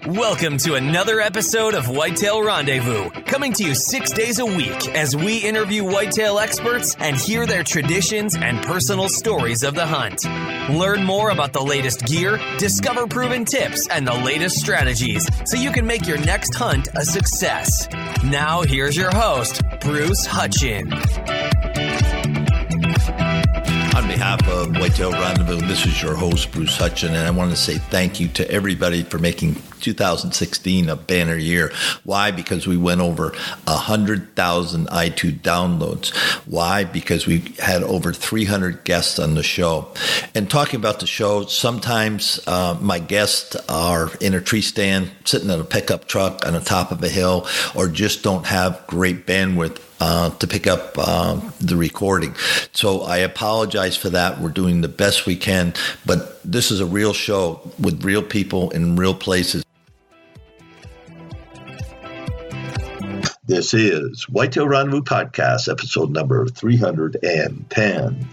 Welcome to another episode of Whitetail Rendezvous, coming to you 6 days a week as we interview whitetail experts and hear their traditions and personal stories of the hunt. Learn more about the latest gear, discover proven tips, and the latest strategies so you can make your next hunt a success. Now, here's your host, Bruce Hutchin. On behalf of Whitetail Rendezvous, this is your host, Bruce Hutchin, and I want to say thank you to everybody for making 2016 a banner year. Why? Because we went over 100,000 iTunes downloads. Why? Because we had over 300 guests on the show. And talking about the show, sometimes my guests are in a tree stand, sitting in a pickup truck on the top of a hill, or just don't have great bandwidth to pick up the recording. So I apologize for that. We're doing the best we can, but this is a real show with real people in real places. This is Whitetail Rendezvous Podcast, episode number 310.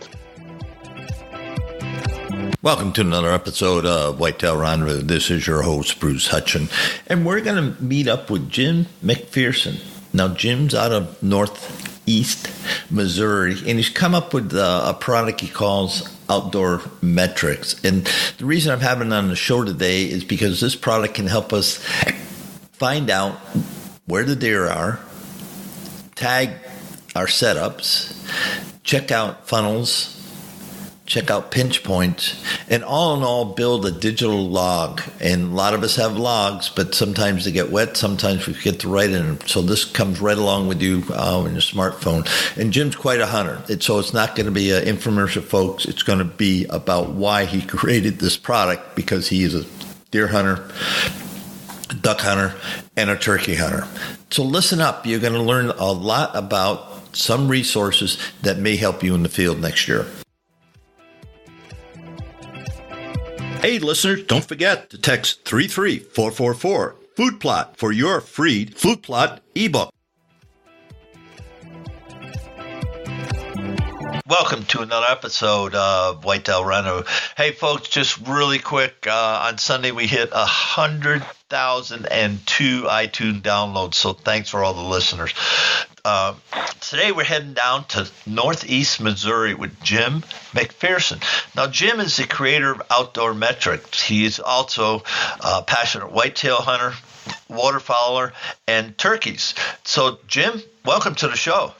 Welcome to another episode of Whitetail Rendezvous. This is your host, Bruce Hutchin, and we're going to meet up with Jim McPherson. Now, Jim's out of Northeast Missouri, and he's come up with a product he calls Outdoor Metrics. And the reason I'm having it on the show today is because this product can help us find out where the deer are, tag our setups, check out funnels, check out pinch points, and all in all, build a digital log. And a lot of us have logs, but sometimes they get wet, sometimes we forget to write in them. So this comes right along with you on your smartphone. And Jim's quite a hunter, so it's not going to be an infomercial, folks. It's going to be about why he created this product, because he is a deer hunter, a duck hunter, and a turkey hunter. So listen up. You're going to learn a lot about some resources that may help you in the field next year. Hey, listeners, don't forget to text 33444 Food Plot for your free Food Plot ebook. Welcome to another episode of Whitetail Rendezvous. Hey, folks, just really quick, on Sunday we hit 100,002 iTunes downloads, so thanks for all the listeners. Today we're heading down to Northeast Missouri with Jim McPherson. Now, Jim is the creator of Outdoor Metrics. He is also a passionate whitetail hunter, waterfowler, and turkeys. So, Jim, welcome to the show.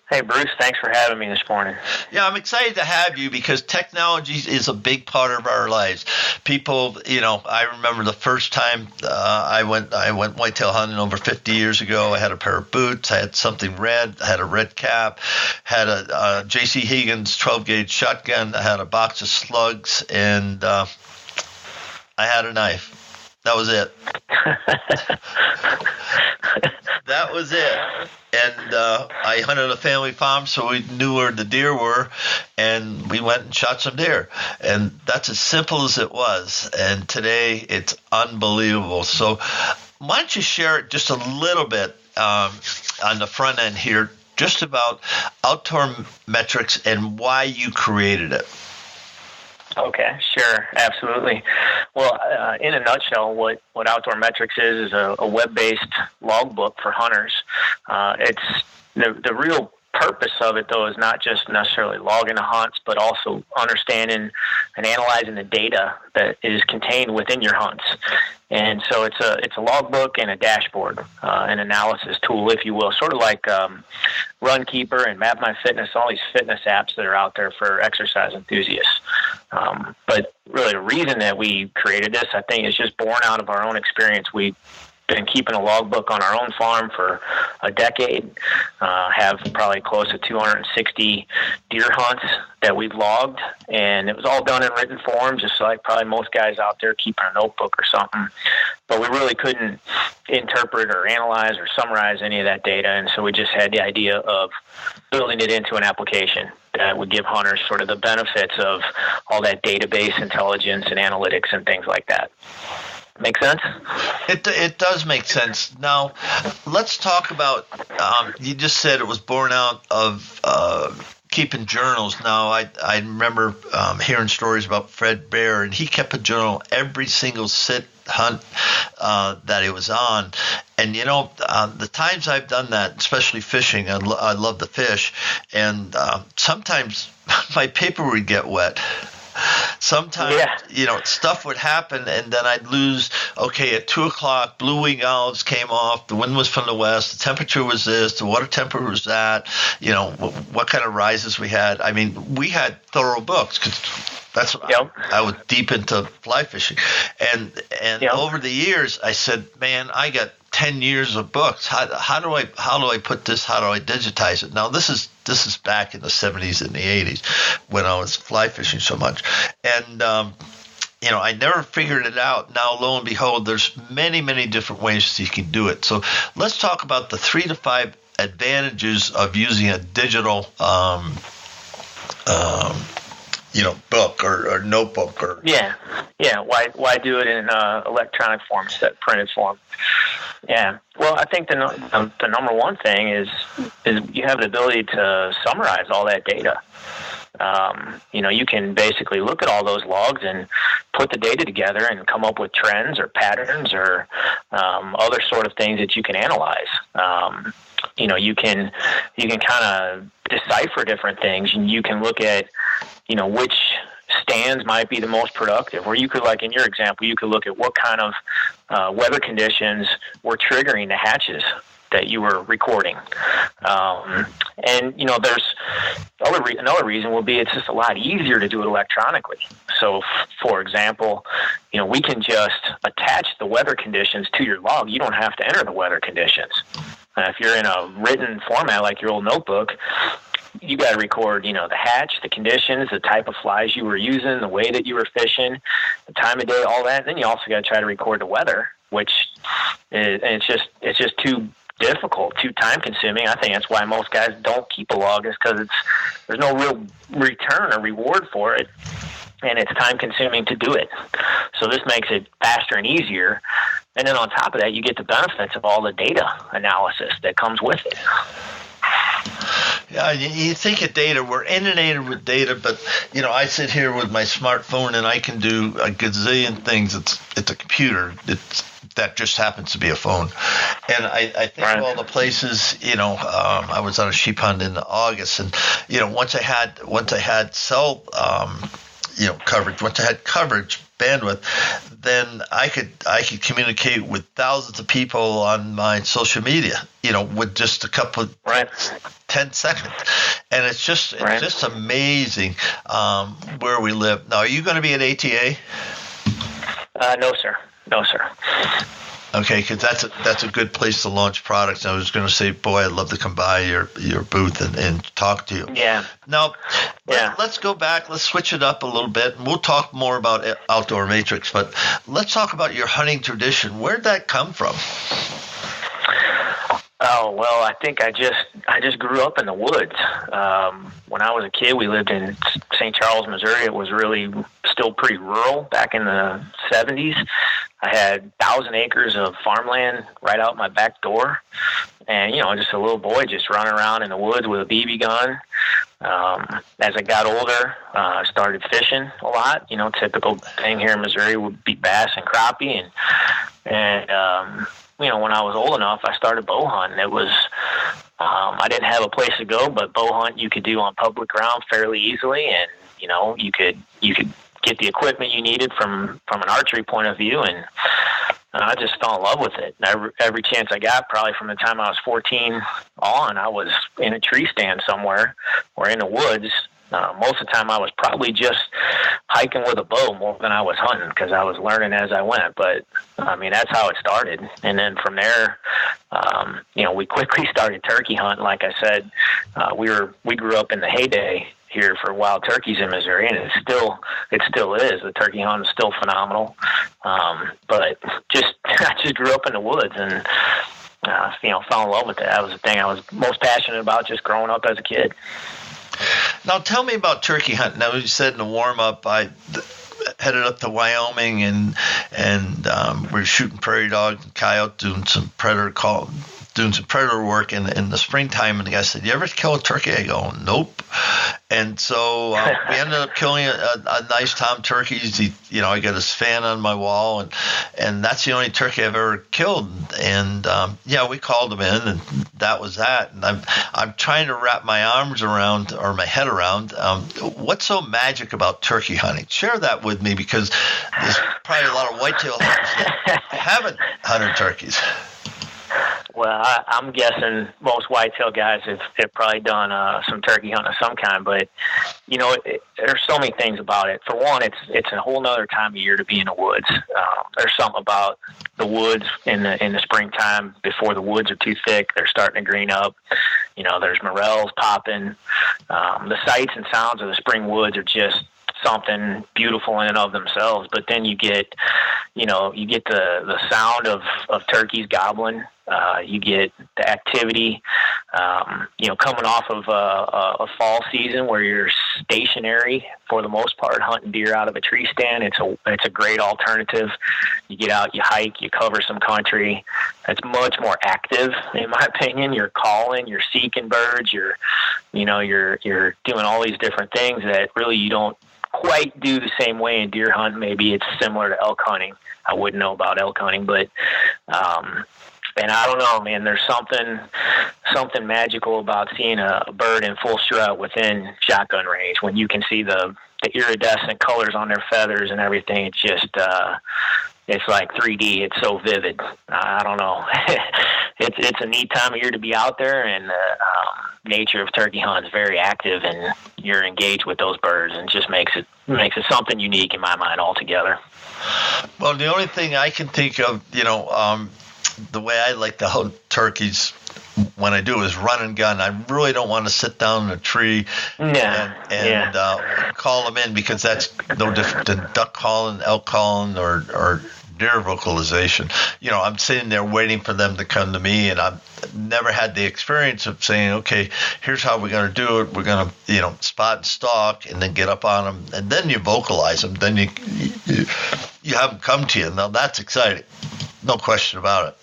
Hey, Bruce, thanks for having me this morning. Yeah, I'm excited to have you because technology is a big part of our lives. People, I remember the first time I went whitetail hunting over 50 years ago. I had a pair of boots. I had something red. I had a red cap. Had a J.C. Higgins 12-gauge shotgun. I had a box of slugs, and I had a knife. That was it. That was it. And I hunted a family farm, so we knew where the deer were, and we went and shot some deer. And that's as simple as it was. And today, it's unbelievable. So why don't you share just a little bit on the front end here, just about Outdoor Metrics and why you created it. Okay, sure, absolutely. Well, in a nutshell, what Outdoor Metrics is a web-based logbook for hunters. It's the real purpose of it, though, is not just necessarily logging the hunts, but also understanding and analyzing the data that is contained within your hunts. And so it's a logbook and a dashboard, an analysis tool, if you will, sort of like Runkeeper and MapMyFitness, all these fitness apps that are out there for exercise enthusiasts. But really the reason that we created this, I think, is just born out of our own experience. We've been keeping a logbook on our own farm for a decade, have probably close to 260 deer hunts that we've logged, and it was all done in written form, just like probably most guys out there keeping a notebook or something. But we really couldn't interpret or analyze or summarize any of that data, and so we just had the idea of building it into an application that would give hunters sort of the benefits of all that database intelligence and analytics and things like that. Make sense? It does make sense. Now, let's talk about, you just said it was born out of keeping journals. Now, I remember hearing stories about Fred Bear, and he kept a journal every single sit hunt that he was on. And, the times I've done that, especially fishing, I love to fish, and sometimes my paper would get wet. Sometimes, stuff would happen, and then I'd lose. Okay, at 2:00, blue wing olives came off. The wind was from the west. The temperature was this. The water temperature was that. What kind of rises we had. I mean, we had thorough books because that's what I was deep into fly fishing, and over the years, I said, man, I got 10 years of books. How do I put this? How do I digitize it? Now this is back in the 70s and the 80s when I was fly fishing so much, and I never figured it out. Now lo and behold, there's many different ways you can do it. So let's talk about the 3 to 5 advantages of using a digital book or notebook or why do it in electronic form instead of printed form? Well, I think the number one thing is you have the ability to summarize all that data. You can basically look at all those logs and put the data together and come up with trends or patterns or other sort of things that you can analyze. You can kind of decipher different things, and you can look at which stands might be the most productive. Or you could, like in your example, you could look at what kind of weather conditions were triggering the hatches that you were recording. There's another reason will be it's just a lot easier to do it electronically. So, for example, we can just attach the weather conditions to your log. You don't have to enter the weather conditions. If you're in a written format like your old notebook, you got to record, the hatch, the conditions, the type of flies you were using, the way that you were fishing, the time of day, all that. And then you also got to try to record the weather, which it's just too difficult, too time consuming. I think that's why most guys don't keep a log, is because there's no real return or reward for it, and it's time consuming to do it. So this makes it faster and easier. And then on top of that, you get the benefits of all the data analysis that comes with it. Yeah, you think of data. We're inundated with data, but I sit here with my smartphone and I can do a gazillion things. It's a computer. That just happens to be a phone. And I think of all the places. I was on a sheep hunt in August, and once I had cell coverage, once I had coverage bandwidth, then I could communicate with thousands of people on my social media, with just a couple of 10 seconds. And it's just amazing where we live. Now, are you going to be at ATA? No, sir. Okay, because that's a good place to launch products. I was going to say, boy, I'd love to come by your booth and talk to you. Yeah. Now, let's go back. Let's switch it up a little bit, and we'll talk more about Outdoor Matrix. But let's talk about your hunting tradition. Where'd that come from? Oh, well, I think I just grew up in the woods. When I was a kid, we lived in St. Charles, Missouri. It was really still pretty rural back in the 70s. I had 1,000 acres of farmland right out my back door. And, just a little boy just running around in the woods with a BB gun. As I got older, I started fishing a lot. Typical thing here in Missouri would be bass and crappie. And when I was old enough, I started bow hunting. It was, I didn't have a place to go, but bow hunt you could do on public ground fairly easily. And, you could get the equipment you needed from an archery point of view. And I just fell in love with it. Every chance I got, probably from the time I was 14 on, I was in a tree stand somewhere or in the woods. Most of the time I was probably just hiking with a bow more than I was hunting, because I was learning as I went. But, that's how it started. And then from there, we quickly started turkey hunting. Like I said, we grew up in the heyday here for wild turkeys in Missouri, and it still is. The turkey hunt is still phenomenal. But I just grew up in the woods and, fell in love with it. That was the thing I was most passionate about just growing up as a kid. Now, tell me about turkey hunting. Now, you said in the warm-up, I headed up to Wyoming, and we're shooting prairie dogs and coyote, doing some predator work in the springtime. And the guy said, "You ever kill a turkey?" I go, "Nope." And so we ended up killing a nice tom turkey. I got his fan on my wall, and that's the only turkey I've ever killed. And we called him in, and that was that. And I'm trying to wrap my arms around, or my head around, what's so magic about turkey hunting. Share that with me, because there's probably a lot of whitetail hunters that haven't hunted turkeys. Well, I'm guessing most whitetail guys have probably done some turkey hunting of some kind, but there's so many things about it. For one, it's a whole nother time of year to be in the woods. There's something about the woods in the springtime before the woods are too thick. They're starting to green up. There's morels popping. The sights and sounds of the spring woods are just something beautiful in and of themselves. But then you get the sound of turkeys gobbling. You get the activity, coming off of a fall season where you're stationary for the most part, hunting deer out of a tree stand. It's a great alternative. You get out, you hike, you cover some country. It's much more active, in my opinion. You're calling, you're seeking birds, you're doing all these different things that really you don't quite do the same way in deer hunting. Maybe it's similar to elk hunting. I wouldn't know about elk hunting, but and I don't know, man, there's something magical about seeing a bird in full strut within shotgun range when you can see the iridescent colors on their feathers and everything. It's just it's like 3D. It's so vivid. I don't know. It's a neat time of year to be out there, and nature of turkey hunt is very active, and you're engaged with those birds, and just makes it something unique in my mind altogether. Well, the only thing I can think of, the way I like to hunt turkeys when I do is run and gun. I really don't want to sit down in a tree and call them in, because that's no different than duck calling, elk calling, or deer vocalization. I'm sitting there waiting for them to come to me, and I've never had the experience of saying, okay, here's how we're going to do it. We're going to, spot and stalk, and then get up on them, and then you vocalize them. Then you have them come to you. Now that's exciting. No question about it.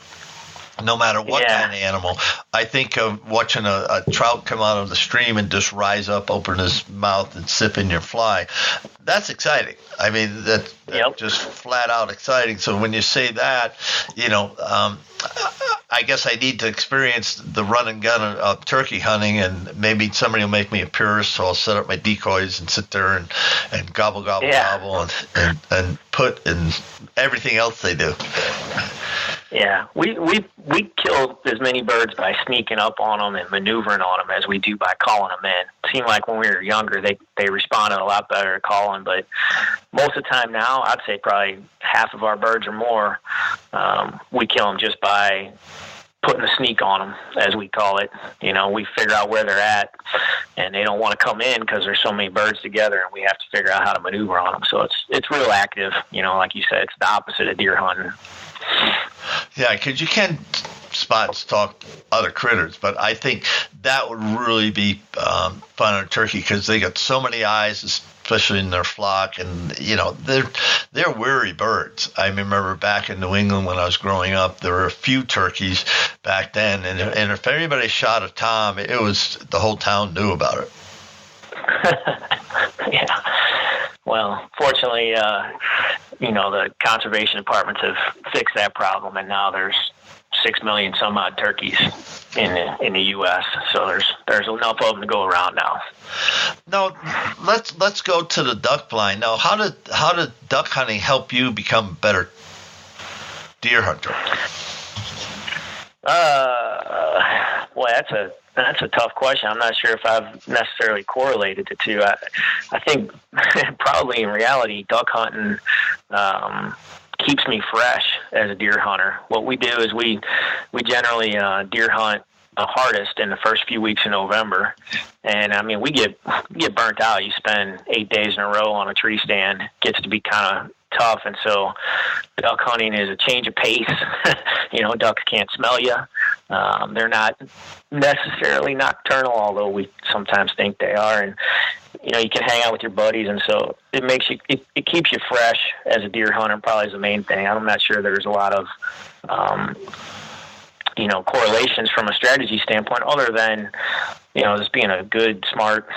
No matter what kind of animal. I think of watching a trout come out of the stream and just rise up, open his mouth, and sip in your fly. That's exciting. I mean, that's just flat out exciting. So when you say that, I guess I need to experience the run and gun of turkey hunting, and maybe somebody will make me a purist, so I'll set up my decoys and sit there and gobble, gobble, and put in everything else they do. Yeah, we kill as many birds by sneaking up on them and maneuvering on them as we do by calling them in. It seemed like when we were younger, they responded a lot better to calling, but most of the time now, I'd say probably half of our birds or more, we kill them just by putting a sneak on them, as we call it. We figure out where they're at, and they don't want to come in because there's so many birds together, and we have to figure out how to maneuver on them. So it's real active. Like you said, it's the opposite of deer hunting. Yeah, because you can spot and stalk other critters, but I think that would really be fun on a turkey, because they got so many eyes, especially in their flock, and they're wary birds. I remember back in New England when I was growing up, there were a few turkeys back then, and if anybody shot a tom, it was the whole town knew about it. Yeah. Well, fortunately, the conservation departments have fixed that problem, and now there's 6 million some odd turkeys in the U.S. So there's enough of them to go around now. Now let's go to the duck blind. Now, how did duck hunting help you become a better deer hunter? Boy, that's a tough question. I'm not sure if I've necessarily correlated the two. I think probably in reality, duck hunting keeps me fresh as a deer hunter. What we do is we generally deer hunt the hardest in the first few weeks in November, and I mean we get burnt out. You spend 8 days in a row on a tree stand. It gets to be kind of tough, and so duck hunting is a change of pace. Ducks can't smell you. They're not necessarily nocturnal, although we sometimes think they are, and you can hang out with your buddies, and so it makes you it keeps you fresh as a deer hunter. Probably is the main thing. I'm not sure there's a lot of correlations from a strategy standpoint, other than, just being a good, smart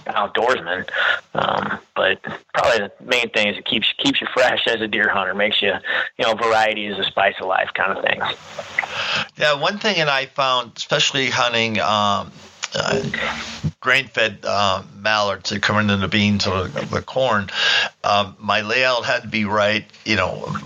outdoorsman. But probably the main thing is it keeps you fresh as a deer hunter, makes you, variety is the spice of life kind of thing. Yeah, one thing that I found, especially hunting grain-fed mallards that come into the beans or the corn, my layout had to be right.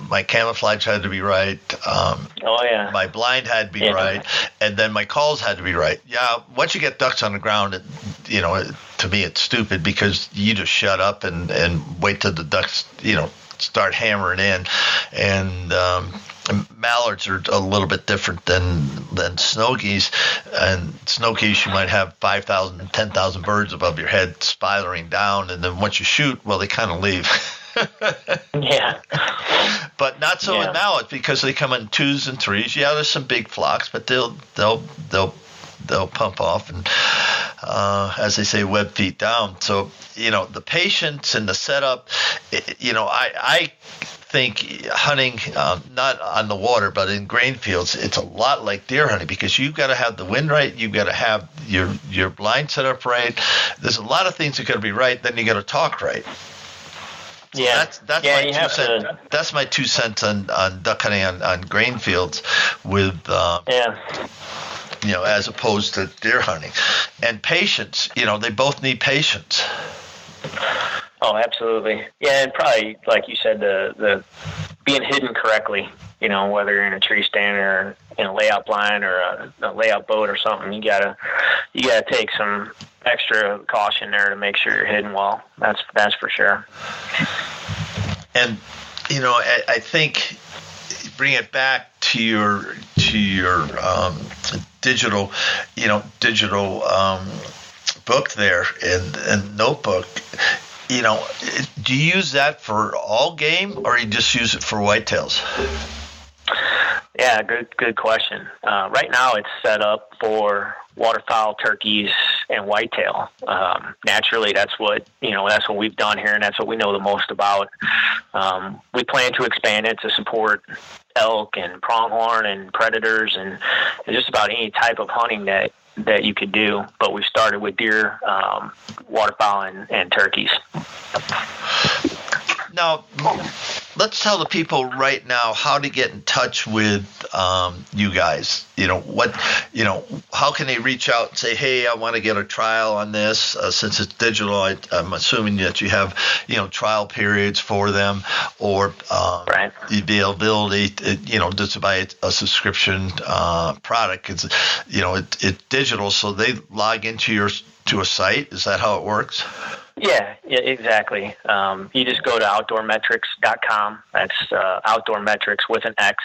My camouflage had to be right. My blind had to be right, and then my calls had to be right. Yeah, once you get ducks on the ground, to me it's stupid, because you just shut up and wait till the ducks, start hammering in, and mallards are a little bit different than snow geese. And snow geese, you might have 5,000, 10,000 birds above your head spiraling down, and then once you shoot, well, they kind of leave. Yeah. But not so in mallards, because they come in 2s and 3s. Yeah, there's some big flocks, but they'll pump off and, as they say, web feet down. So, the patience and the setup, I think hunting, not on the water, but in grain fields, it's a lot like deer hunting, because you've got to have the wind right. You've got to have your blind set up right. There's a lot of things that got to be right. Then you got to talk right. So that's my 2 cents. That's my 2 cents on duck hunting on grain fields with as opposed to deer hunting. And patience, they both need patience. Oh, absolutely. Yeah, and probably, like you said, the being hidden correctly, whether you're in a tree stand or in a layout blind or a layout boat or something, you gotta take some extra caution there to make sure you're hidden well. That's for sure. And I think bring it back to your digital book there and notebook. Do you use that for all game, or you just use it for whitetails? Yeah, good question. Right now it's set up for waterfowl, turkeys, and whitetail. Naturally, that's what we've done here, and that's what we know the most about. We plan to expand it to support elk and pronghorn and predators and just about any type of hunting that you could do. But we started with deer, waterfowl, and turkeys. Now, let's tell the people right now how to get in touch with you guys. How can they reach out and say, hey, I want to get a trial on this? Since it's digital, I'm assuming that you have, trial periods for them, or the availability, just to buy a subscription product. It's digital, so they log into to a site. Is that how it works? Yeah, exactly. You just go to outdoormetrics.com. That's outdoormetrics with an X.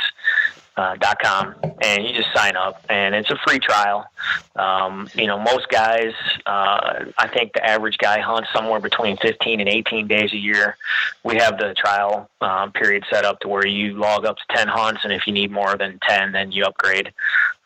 .com, and you just sign up, and it's a free trial. Most guys, I think the average guy hunts somewhere between 15 and 18 days a year. We have the trial period set up to where you log up to 10 hunts, and if you need more than 10, then you upgrade.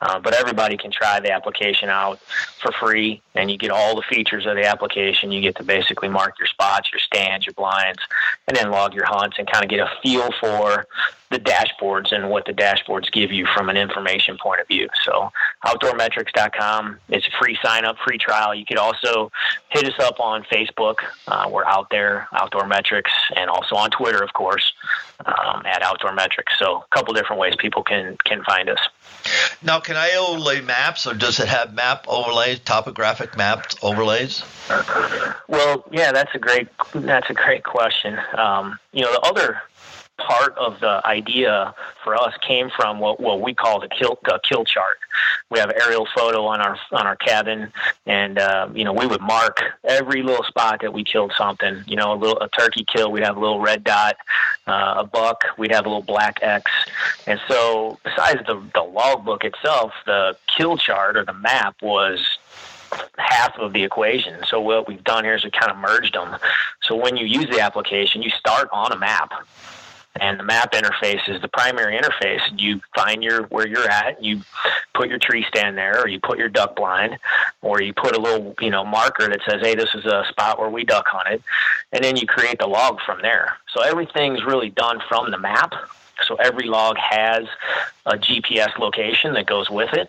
But everybody can try the application out for free, and you get all the features of the application. You get to basically mark your spots, your stands, your blinds, and then log your hunts and kind of get a feel for the dashboards and what the dashboards give you from an information point of view. So outdoormetrics.com, it's a free sign up, free trial. You could also hit us up on Facebook. We're out there, Outdoor Metrics, and also on Twitter, of course, at Outdoor Metrics. So a couple different ways people can find us. Now, can I overlay maps, or does it have map overlays, topographic maps overlays? Well, yeah, that's a great question. The other part of the idea for us came from what we call the kill chart. We have an aerial photo on our cabin, and we would mark every little spot that we killed something. A turkey kill, we'd have a little red dot. A buck, we'd have a little black X. And so, besides the logbook itself, the kill chart or the map was half of the equation. So what we've done here is we kind of merged them. So when you use the application, you start on a map. And the map interface is the primary interface. You find where you're at, you put your tree stand there, or you put your duck blind, or you put a little, marker that says, hey, this is a spot where we duck hunted. And then you create the log from there. So everything's really done from the map. So every log has a GPS location that goes with it.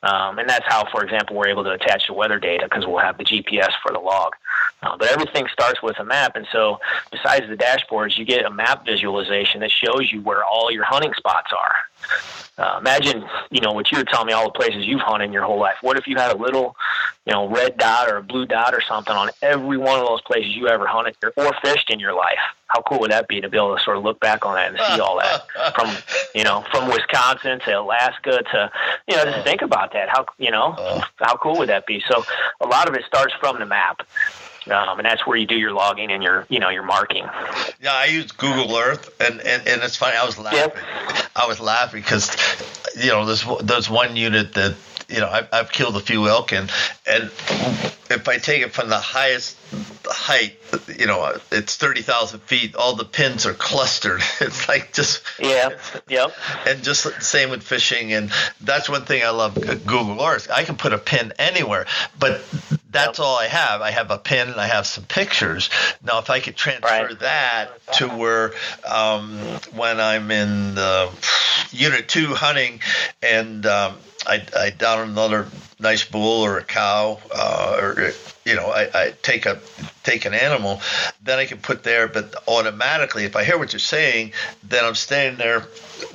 And that's how, for example, we're able to attach the weather data, because we'll have the GPS for the log. But everything starts with a map. And so besides the dashboards, you get a map visualization that shows you where all your hunting spots are. Imagine, what you were telling me, all the places you've hunted in your whole life. What if you had a little, red dot or a blue dot or something on every one of those places you ever hunted or fished in your life? How cool would that be to be able to sort of look back on that and see all that from Wisconsin to Alaska to, just think about that. How cool would that be? So a lot of it starts from the map. And that's where you do your logging and your marking. Yeah, I use Google Earth, and it's funny. I was laughing. Yep. I was laughing because, there's one unit that, I've killed a few elk, and if I take it from the highest height, it's 30,000 feet. All the pins are clustered. It's like just yep. And just the same with fishing, and that's one thing I love Google Earth. I can put a pin anywhere, but that's all I have. I have a pin and I have some pictures. Now, if I could transfer that to where when I'm in Unit 2 hunting and I down another nice bull or a cow, I take an animal, then I can put there. But automatically, if I hear what you're saying, then I'm standing there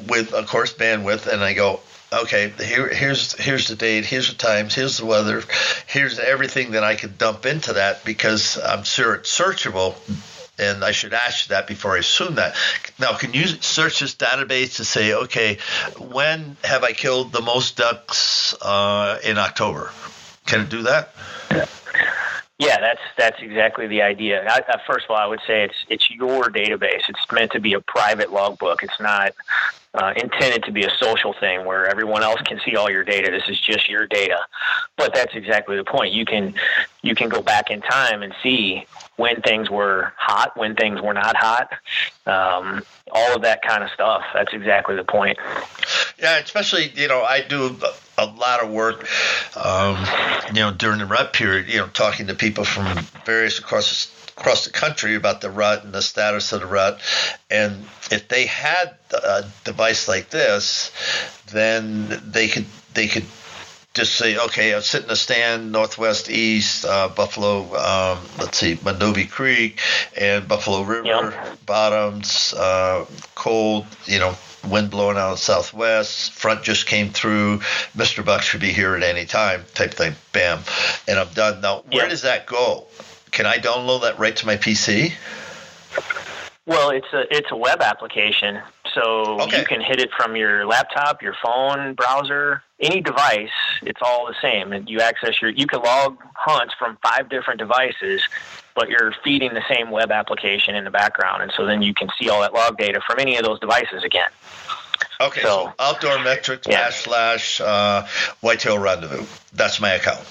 with, of course, bandwidth, and I go, okay, here's the date, here's the times, here's the weather, here's everything that I could dump into that, because I'm sure it's searchable. And I should ask you that before I assume that. Now, can you search this database to say, okay, when have I killed the most ducks in October? Can it do that? Yeah, that's exactly the idea. First of all, I would say it's your database. It's meant to be a private logbook. It's not intended to be a social thing where everyone else can see all your data. This is just your data. But that's exactly the point. You can go back in time and see when things were hot, when things were not hot, all of that kind of stuff. That's exactly the point. Yeah, especially, I do a lot of work, during the rut period, talking to people from various across the country about the rut and the status of the rut. And if they had a device like this, then they could just say, okay, I'll sit in a stand, northwest, east, Buffalo, Mondovi Creek and Buffalo River, bottoms, cold, wind blowing out of southwest, front just came through, Mr. Buck should be here at any time, type thing, bam, and I'm done. Now, where does that go? Can I download that right to my PC? Well, it's a web application, so you can hit it from your laptop, your phone, browser, any device. It's all the same, and you can log hunts from 5 different devices, but you're feeding the same web application in the background, and so then you can see all that log data from any of those devices again. Okay, so Outdoor Metrics / Whitetail Rendezvous. That's my account.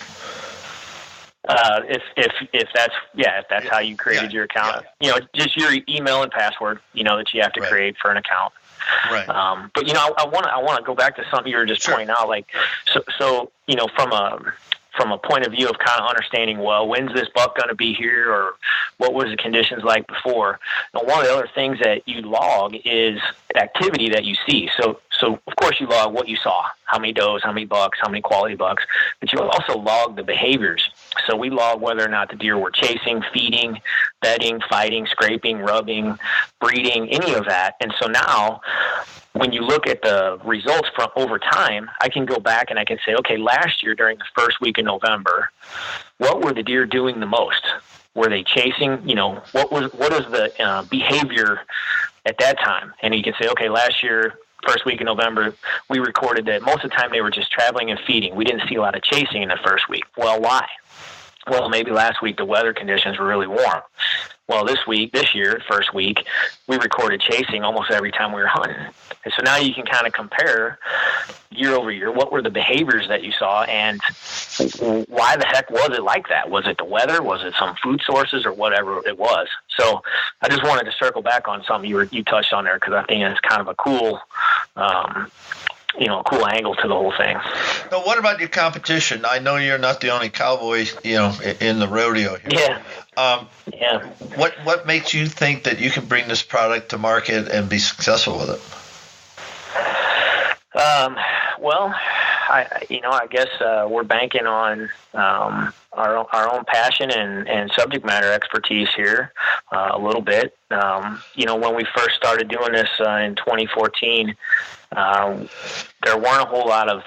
If that's how you created your account, just your email and password, that you have to create for an account. Right. But I want to go back to something you were just pointing out, like so from a point of view of kind of understanding, well, when's this buck going to be here, or what was the conditions like before? Now, one of the other things that you log is activity that you see. So of course you log what you saw, how many does, how many bucks, how many quality bucks, but you also log the behaviors. So we log whether or not the deer were chasing, feeding, bedding, fighting, scraping, rubbing, breeding, any of that. And so now when you look at the results from over time, I can go back and I can say, okay, last year during the first week of November, what were the deer doing the most? Were they chasing? What is the behavior at that time? And you can say, okay, last year, first week of November, we recorded that most of the time they were just traveling and feeding. We didn't see a lot of chasing in the first week. Well, why? Well, maybe last week the weather conditions were really warm. Well, this year, first week, we recorded chasing almost every time we were hunting. And so now you can kind of compare year over year, what were the behaviors that you saw, and why the heck was it like that? Was it the weather? Was it some food sources, or whatever it was? So I just wanted to circle back on something you touched on there, because I think it's kind of a cool a cool angle to the whole thing. Now, what about your competition? I know you're not the only cowboy, in the rodeo here. Yeah. What makes you think that you can bring this product to market and be successful with it? Well, I guess we're banking on our own passion and subject matter expertise here a little bit. When we first started doing this in 2014, there weren't a whole lot of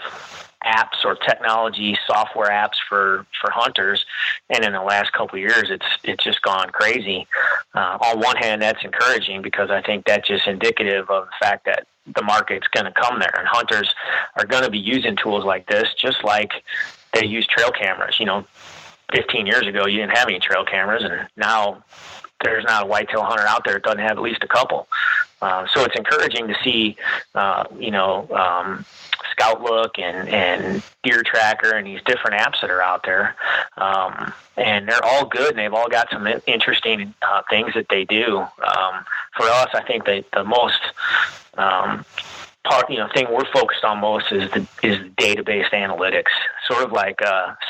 apps or technology software apps for hunters, and in the last couple of years it's just gone crazy. On one hand, that's encouraging because I think that's just indicative of the fact that the market's going to come there, and hunters are going to be using tools like this just like they use trail cameras. 15 years ago you didn't have any trail cameras, and now there's not a whitetail hunter out there that doesn't have at least a couple. So it's encouraging to see Scout Look and Deer Tracker and these different apps that are out there. And they're all good, and they've all got some interesting things that they do. For us, I think that the most thing we're focused on most is the database analytics, sort of like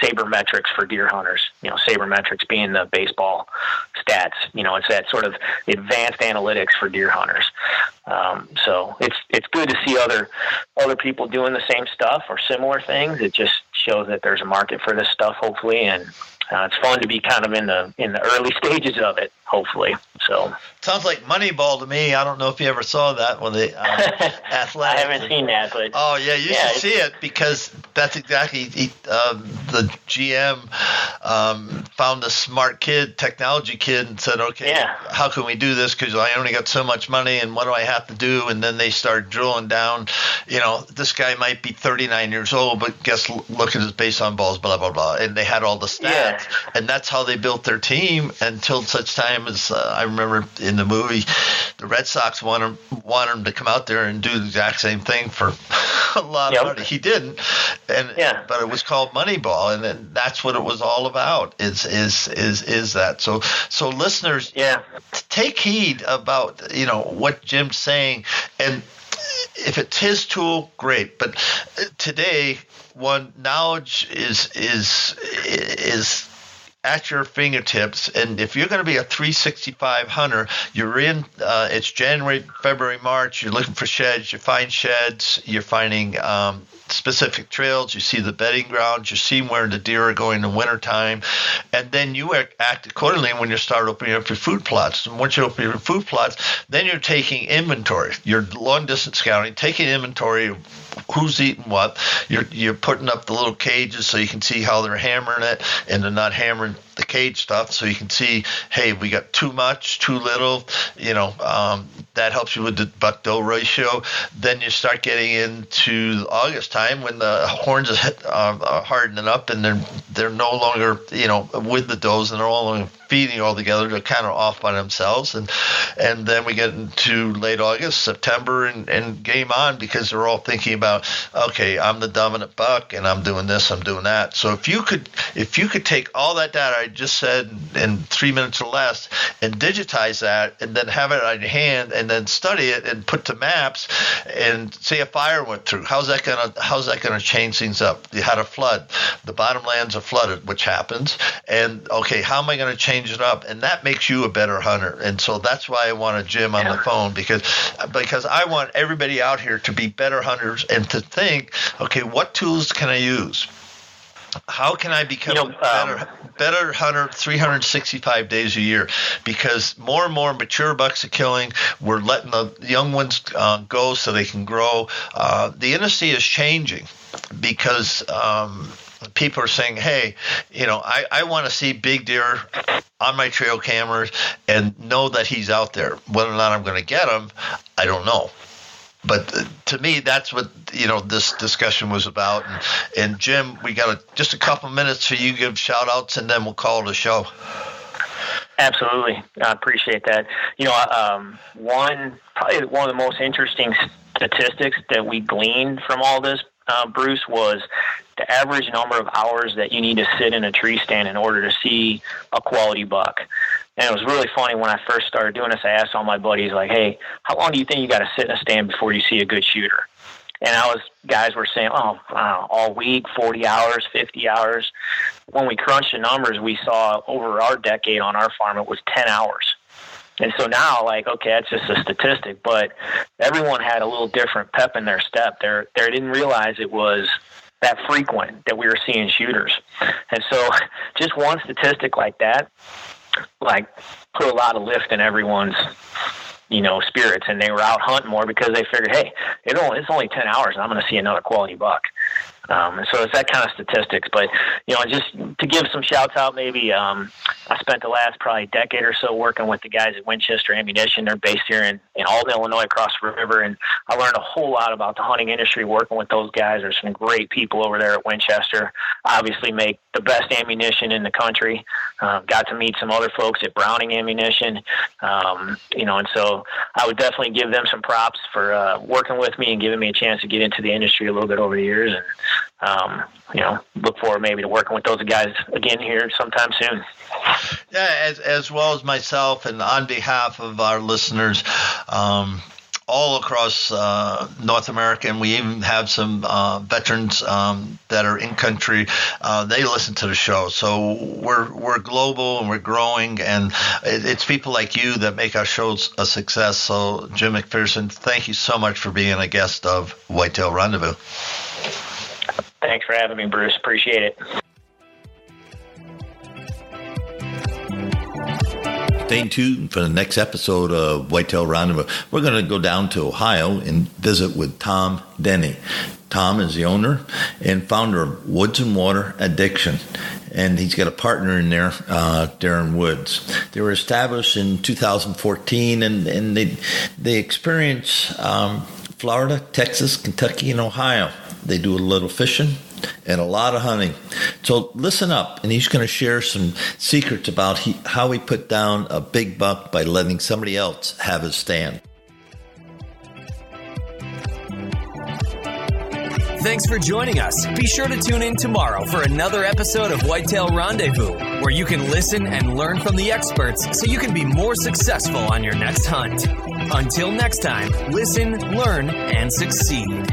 sabermetrics for deer hunters. Sabermetrics being the baseball stats. It's that sort of advanced analytics for deer hunters. So it's good to see other people doing the same stuff or similar things. It just shows that there's a market for this stuff, hopefully, and it's fun to be kind of in the early stages of it, hopefully. So sounds like Moneyball to me. I don't know if you ever saw that when the athletic. I haven't seen that, but you should see it, because that's exactly the GM found a smart technology kid, and said, okay, how can we do this? Because I only got so much money, and what do I have to do? And then they start drilling down. This guy might be 39 years old, but look at his base on balls, blah blah blah, and they had all the stats, and that's how they built their team until such time as I remember in the movie, the Red Sox wanted him to come out there and do the exact same thing for a lot of money. He didn't, but it was called Moneyball, and then that's what it was all about. Is that so? Listeners, take heed about what Jim's saying, and if it's his tool, great. But today, knowledge is at your fingertips, and if you're going to be a 365 hunter, you're in. It's January, February, March. You're looking for sheds. You find sheds. You're finding specific trails. You see the bedding grounds. You see where the deer are going in wintertime, and then you act accordingly when you start opening up your food plots. And once you open your food plots, then you're taking inventory. You're long distance scouting, taking inventory of who's eating what. You're putting up the little cages so you can see how they're hammering it, and they're not hammering the cage stuff, so you can see, hey, we got too much, too little. That helps you with the buck-doe ratio. Then you start getting into August time when the horns are hardening up, and they're no longer with the does, and they're all only feeding all together. They're kind of off by themselves, and then we get into late August, September, and game on, because they're all thinking about, okay, I'm the dominant buck, and I'm doing this, I'm doing that. So if you could take all that data I just said in 3 minutes or less and digitize that, and then have it on your hand, and then study it and put to maps, and say a fire went through, how's that gonna change things up? You had a flood, the bottomlands are flooded, which happens, and okay, how am I going to change it up? And that makes you a better hunter. And so that's why I wanted Jim on the phone, because I want everybody out here to be better hunters and to think, okay, what tools can I use? How can I become a better hunter 365 days a year? Because more and more mature bucks are killing. We're letting the young ones go so they can grow. The industry is changing because people are saying, hey, I want to see big deer on my trail cameras and know that he's out there. Whether or not I'm going to get him, I don't know. But to me, that's what this discussion was about. And Jim, we got just a couple minutes for you to give shout-outs, and then we'll call it a show. Absolutely. I appreciate that. Probably one of the most interesting statistics that we gleaned from all this, Bruce, was the average number of hours that you need to sit in a tree stand in order to see a quality buck. And it was really funny when I first started doing this. I asked all my buddies, like, hey, how long do you think you got to sit in a stand before you see a good shooter? And guys were saying, all week, 40 hours, 50 hours. When we crunched the numbers, we saw over our decade on our farm, it was 10 hours. And so now, like, okay, that's just a statistic, but everyone had a little different pep in their step. They didn't realize it was that frequent that we were seeing shooters. And so just one statistic like that, like, put a lot of lift in everyone's, spirits, and they were out hunting more because they figured, hey, it's only 10 hours and I'm going to see another quality buck. And so it's that kind of statistics. But, just to give some shouts out, maybe I spent the last probably decade or so working with the guys at Winchester Ammunition. They're based here in Alton, Illinois, across the river. And I learned a whole lot about the hunting industry working with those guys. There's some great people over there at Winchester. Obviously make the best ammunition in the country. Got to meet some other folks at Browning Ammunition. And so I would definitely give them some props for working with me and giving me a chance to get into the industry a little bit over the years. And, look forward maybe to working with those guys again here sometime soon. Yeah, as well as myself, and on behalf of our listeners, all across North America, and we even have some veterans that are in country. They listen to the show, so we're global and we're growing, and it's people like you that make our shows a success. So, Jim McPherson, thank you so much for being a guest of Whitetail Rendezvous. Thanks for having me, Bruce. Appreciate it. Stay tuned for the next episode of Whitetail Rendezvous. We're going to go down to Ohio and visit with Tom Denny. Tom is the owner and founder of Woods and Water Addiction, and he's got a partner in there, Darren Woods. They were established in 2014, and they experience Florida, Texas, Kentucky, and Ohio. They do a little fishing and a lot of hunting. So listen up, and he's going to share some secrets about how he put down a big buck by letting somebody else have his stand. Thanks for joining us. Be sure to tune in tomorrow for another episode of Whitetail Rendezvous, where you can listen and learn from the experts so you can be more successful on your next hunt. Until next time, listen, learn, and succeed.